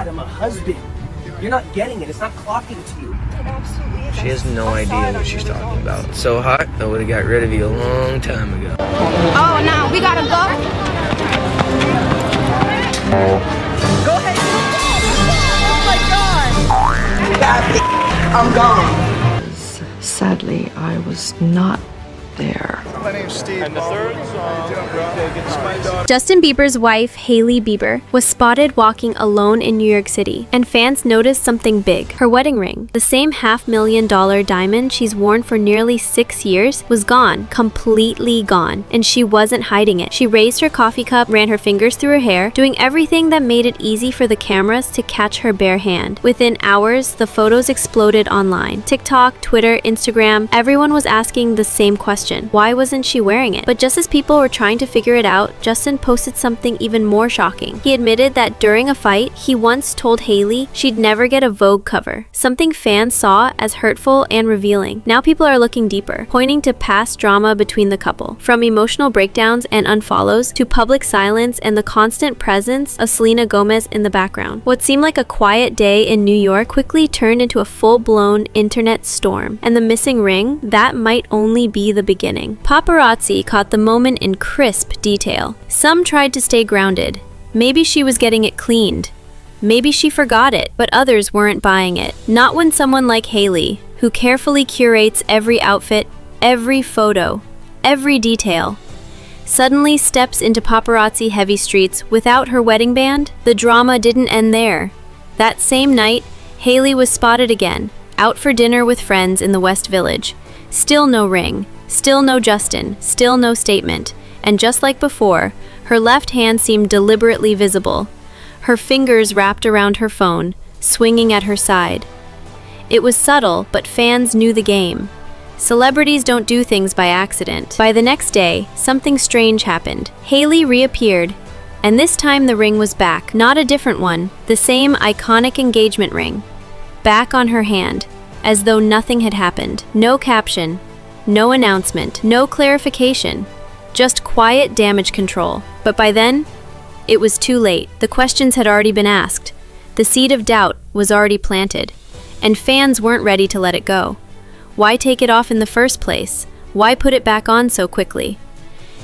I'm a husband. You're not getting it. It's not clocking to you. She has no idea what she's talking about. So hot, I would have got rid of you a long time ago. Oh, now we gotta go. Go ahead. Oh my God. I'm gone. Sadly, I was not there. My name's Steve. And the third song, Justin Bieber's wife, Hailey Bieber, was spotted walking alone in New York City, and fans noticed something big. Her wedding ring, the same $500,000 diamond she's worn for nearly 6 years, was gone, completely gone, and she wasn't hiding it. She raised her coffee cup, ran her fingers through her hair, doing everything that made it easy for the cameras to catch her bare hand. Within hours, the photos exploded online. TikTok, Twitter, Instagram, everyone was asking the same question. Why wasn't she wearing it? But just as people were trying to figure it out, Justin posted something even more shocking. He admitted that during a fight, he once told Hailey she'd never get a Vogue cover, something fans saw as hurtful and revealing. Now people are looking deeper, pointing to past drama between the couple, from emotional breakdowns and unfollows to public silence and the constant presence of Selena Gomez in the background. What seemed like a quiet day in New York quickly turned into a full-blown internet storm, and the missing ring, that might only be the beginning. Paparazzi caught the moment in crisp detail. Some tried to stay grounded. Maybe she was getting it cleaned. Maybe she forgot it, but others weren't buying it. Not when someone like Hailey, who carefully curates every outfit, every photo, every detail, suddenly steps into paparazzi-heavy streets without her wedding band. The drama didn't end there. That same night, Hailey was spotted again, out for dinner with friends in the West Village. Still no ring. Still no Justin, still no statement, and just like before, her left hand seemed deliberately visible, her fingers wrapped around her phone, swinging at her side. It was subtle, but fans knew the game. Celebrities don't do things by accident. By the next day, something strange happened. Hailey reappeared, and this time the ring was back, not a different one, the same iconic engagement ring, back on her hand, as though nothing had happened. No caption, no announcement, no clarification, just quiet damage control. But by then, it was too late. The questions had already been asked. The seed of doubt was already planted, and fans weren't ready to let it go. Why take it off in the first place? Why put it back on so quickly?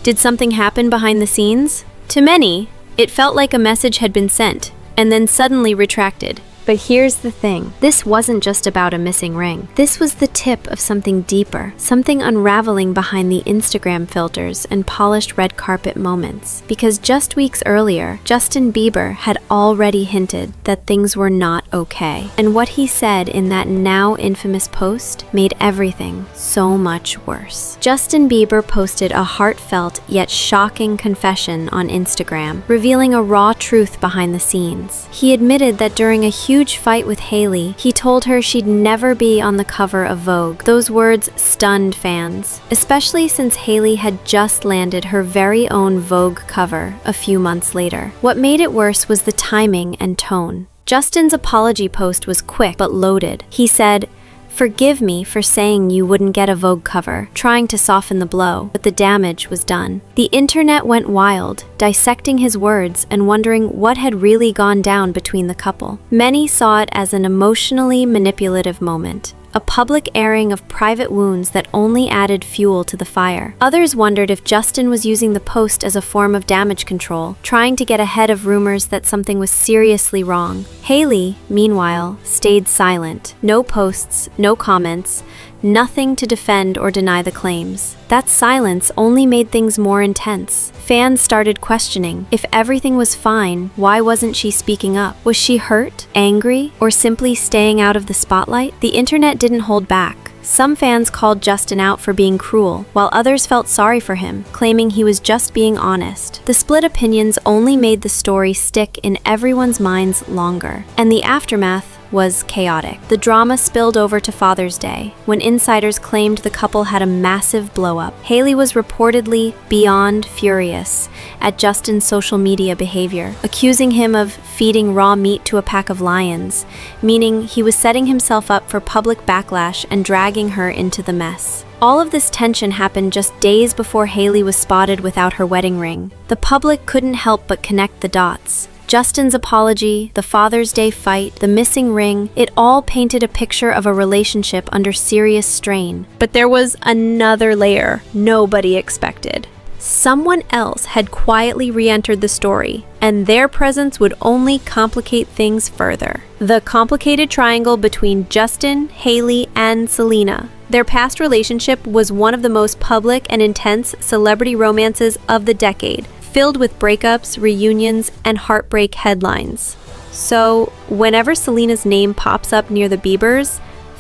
Did something happen behind the scenes? To many, it felt like a message had been sent, and then suddenly retracted. But here's the thing. This wasn't just about a missing ring. This was the tip of something deeper, something unraveling behind the Instagram filters and polished red carpet moments. Because just weeks earlier, Justin Bieber had already hinted that things were not okay. And what he said in that now infamous post made everything so much worse. Justin Bieber posted a heartfelt yet shocking confession on Instagram, revealing a raw truth behind the scenes. He admitted that during a huge fight with Hailey, he told her she'd never be on the cover of Vogue. Those words stunned fans, especially since Hailey had just landed her very own Vogue cover a few months later. What made it worse was the timing and tone. Justin's apology post was quick but loaded. He said, "Forgive me for saying you wouldn't get a Vogue cover," trying to soften the blow, but the damage was done. The internet went wild, dissecting his words and wondering what had really gone down between the couple. Many saw it as an emotionally manipulative moment, a public airing of private wounds that only added fuel to the fire. Others wondered if Justin was using the post as a form of damage control, trying to get ahead of rumors that something was seriously wrong. Hailey, meanwhile, stayed silent. No posts, no comments, nothing to defend or deny the claims. That silence only made things more intense. Fans started questioning. If everything was fine, why wasn't she speaking up? Was she hurt, angry, or simply staying out of the spotlight? The internet didn't hold back. Some fans called Justin out for being cruel, while others felt sorry for him, claiming he was just being honest. The split opinions only made the story stick in everyone's minds longer, and the aftermath was chaotic. The drama spilled over to Father's Day, when insiders claimed the couple had a massive blow-up. Hailey was reportedly beyond furious at Justin's social media behavior, accusing him of feeding raw meat to a pack of lions, meaning he was setting himself up for public backlash and dragging her into the mess. All of this tension happened just days before Hailey was spotted without her wedding ring. The public couldn't help but connect the dots. Justin's apology, the Father's Day fight, the missing ring, it all painted a picture of a relationship under serious strain. But there was another layer nobody expected. Someone else had quietly re-entered the story, and their presence would only complicate things further. The complicated triangle between Justin, Hailey, and Selena. Their past relationship was one of the most public and intense celebrity romances of the decade, filled with breakups, reunions, and heartbreak headlines. So, whenever Selena's name pops up near the Biebers,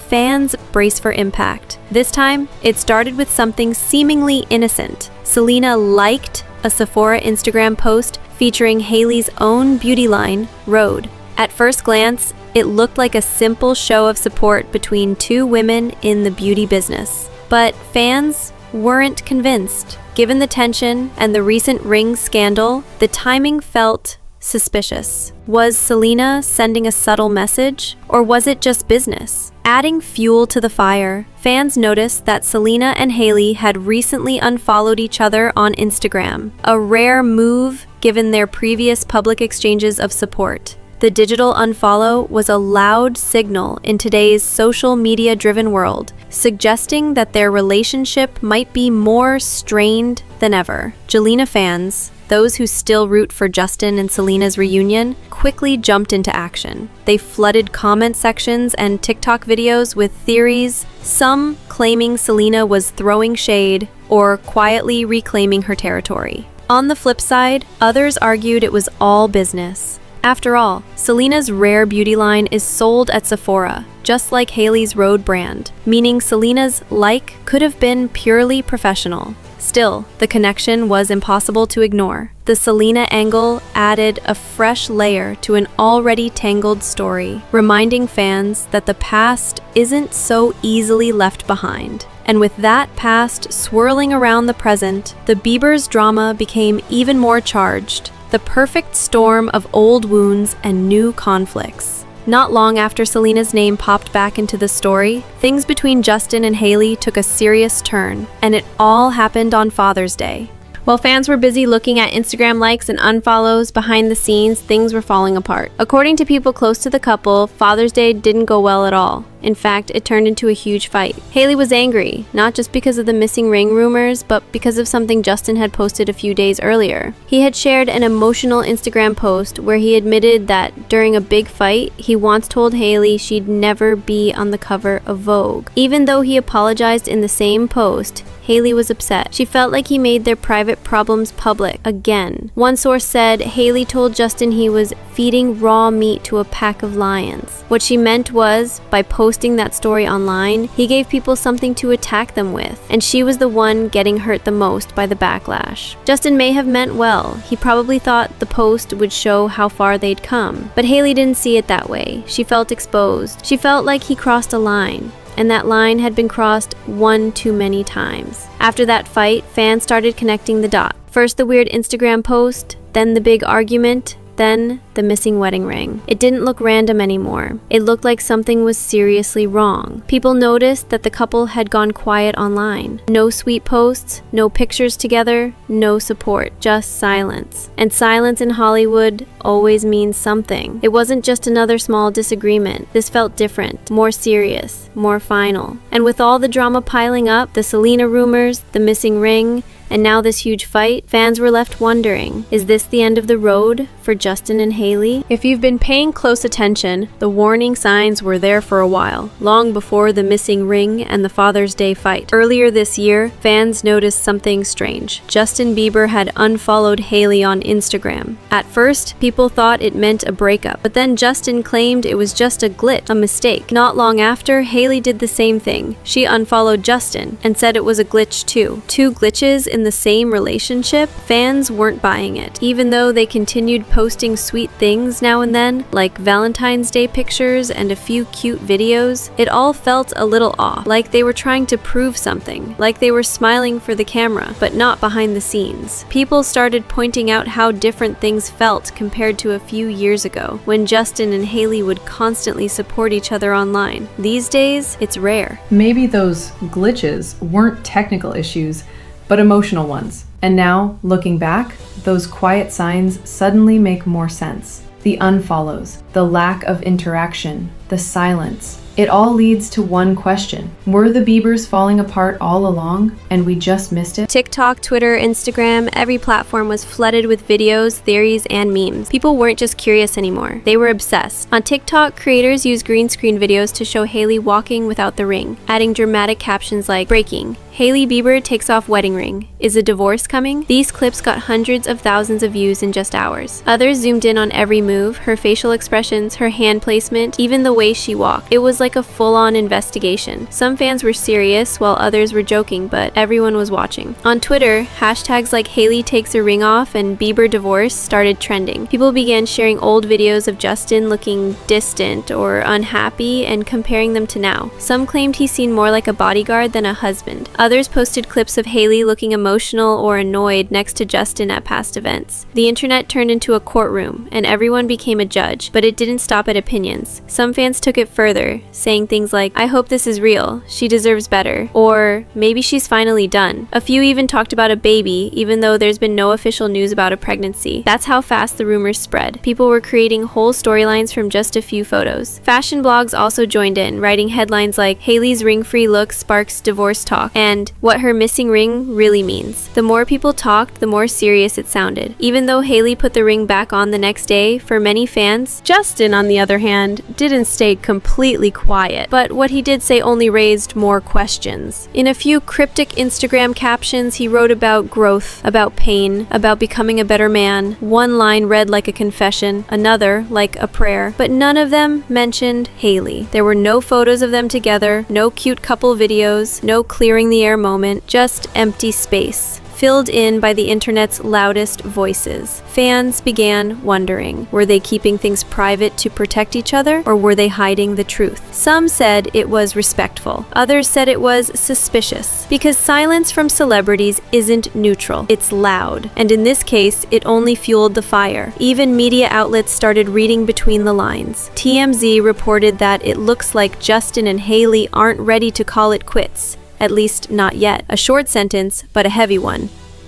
fans brace for impact. This time, it started with something seemingly innocent. Selena liked a Sephora Instagram post featuring Hailey's own beauty line, Rhode. At first glance, it looked like a simple show of support between two women in the beauty business. But fans weren't convinced. Given the tension and the recent ring scandal, the timing felt suspicious. Was Selena sending a subtle message, or was it just business? Adding fuel to the fire, fans noticed that Selena and Hailey had recently unfollowed each other on Instagram, a rare move given their previous public exchanges of support. The digital unfollow was a loud signal in today's social media-driven world, suggesting that their relationship might be more strained than ever. Jelena fans, those who still root for Justin and Selena's reunion, quickly jumped into action. They flooded comment sections and TikTok videos with theories, some claiming Selena was throwing shade or quietly reclaiming her territory. On the flip side, others argued it was all business. After all, Selena's rare beauty line is sold at Sephora, just like Hailey's Rhode brand, meaning Selena's like could have been purely professional. Still, the connection was impossible to ignore. The Selena angle added a fresh layer to an already tangled story, reminding fans that the past isn't so easily left behind. And with that past swirling around the present, the Biebers' drama became even more charged. The perfect storm of old wounds and new conflicts. Not long after Selena's name popped back into the story, things between Justin and Hailey took a serious turn, and it all happened on Father's Day. While fans were busy looking at Instagram likes and unfollows, behind the scenes, things were falling apart. According to people close to the couple, Father's Day didn't go well at all. In fact, it turned into a huge fight. Hailey was angry, not just because of the missing ring rumors, but because of something Justin had posted a few days earlier. He had shared an emotional Instagram post where he admitted that during a big fight, he once told Hailey she'd never be on the cover of Vogue. Even though he apologized in the same post, Hailey was upset. She felt like he made their private problems public again. One source said Hailey told Justin he was feeding raw meat to a pack of lions. What she meant was, by posting that story online, he gave people something to attack them with, and she was the one getting hurt the most by the backlash. Justin may have meant well. He probably thought the post would show how far they'd come. But Hailey didn't see it that way. She felt exposed. She felt like he crossed a line, and that line had been crossed one too many times. After that fight, fans started connecting the dots. First the weird Instagram post, then the big argument, then the missing wedding ring. It didn't look random anymore. It looked like something was seriously wrong. People noticed that the couple had gone quiet online. No sweet posts, no pictures together, no support, just silence. And silence in Hollywood always means something. It wasn't just another small disagreement. This felt different, more serious, more final. And with all the drama piling up, the Selena rumors, the missing ring, and now this huge fight, fans were left wondering, is this the end of the road for Justin and Hailey? If you've been paying close attention, the warning signs were there for a while, long before the missing ring and the Father's Day fight. Earlier this year, fans noticed something strange. Justin Bieber had unfollowed Hailey on Instagram. At first, people thought it meant a breakup, but then Justin claimed it was just a glitch, a mistake. Not long after, Hailey did the same thing. She unfollowed Justin and said it was a glitch too. Two glitches in the same relationship? Fans weren't buying it. Even though they continued posting sweet things now and then, like Valentine's Day pictures and a few cute videos, it all felt a little off, like they were trying to prove something, like they were smiling for the camera, but not behind the scenes. People started pointing out how different things felt compared to a few years ago, when Justin and Hailey would constantly support each other online. These days, it's rare. Maybe those glitches weren't technical issues, but emotional ones. And now, looking back, those quiet signs suddenly make more sense. The unfollows, the lack of interaction, the silence. It all leads to one question. Were the Biebers falling apart all along, and we just missed it? TikTok, Twitter, Instagram, every platform was flooded with videos, theories, and memes. People weren't just curious anymore. They were obsessed. On TikTok, creators used green screen videos to show Hailey walking without the ring, adding dramatic captions like, "Breaking. Hailey Bieber takes off wedding ring. Is a divorce coming?" These clips got hundreds of thousands of views in just hours. Others zoomed in on every move, her facial expressions, her hand placement, even the way she walked. It was like a full-on investigation. Some fans were serious, while others were joking, but everyone was watching. On Twitter, hashtags like Hailey takes a ring off and Bieber divorce started trending. People began sharing old videos of Justin looking distant or unhappy and comparing them to now. Some claimed he seemed more like a bodyguard than a husband. Others posted clips of Hailey looking emotional or annoyed next to Justin at past events. The internet turned into a courtroom, and everyone became a judge, but it didn't stop at opinions. Some fans took it further, saying things like, "I hope this is real, she deserves better," or "maybe she's finally done." A few even talked about a baby, even though there's been no official news about a pregnancy. That's how fast the rumors spread. People were creating whole storylines from just a few photos. Fashion blogs also joined in, writing headlines like, "Hailey's ring-free look sparks divorce talk," and "What her missing ring really means." The more people talked, the more serious it sounded. Even though Hailey put the ring back on the next day, for many fans, Justin, on the other hand, didn't stay completely quiet, but what he did say only raised more questions. In a few cryptic Instagram captions, he wrote about growth, about pain, about becoming a better man. One line read like a confession, another like a prayer, but none of them mentioned Hailey. There were no photos of them together, no cute couple videos, no clearing the air moment, just empty space, filled in by the internet's loudest voices. Fans began wondering, were they keeping things private to protect each other, or were they hiding the truth? Some said it was respectful. Others said it was suspicious, because silence from celebrities isn't neutral, it's loud. And in this case, it only fueled the fire. Even media outlets started reading between the lines. TMZ reported that it looks like Justin and Hailey aren't ready to call it quits. At least not yet. A short sentence, but a heavy one.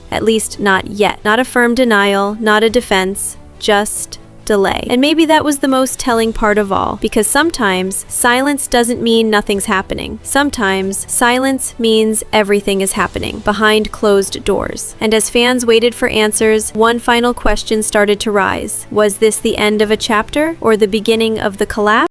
At least not yet. Not a firm denial, not a defense, just delay. And maybe that was the most telling part of all, because sometimes silence doesn't mean nothing's happening. Sometimes silence means everything is happening behind closed doors. And as fans waited for answers, one final question started to rise. Was this the end of a chapter or the beginning of the collapse?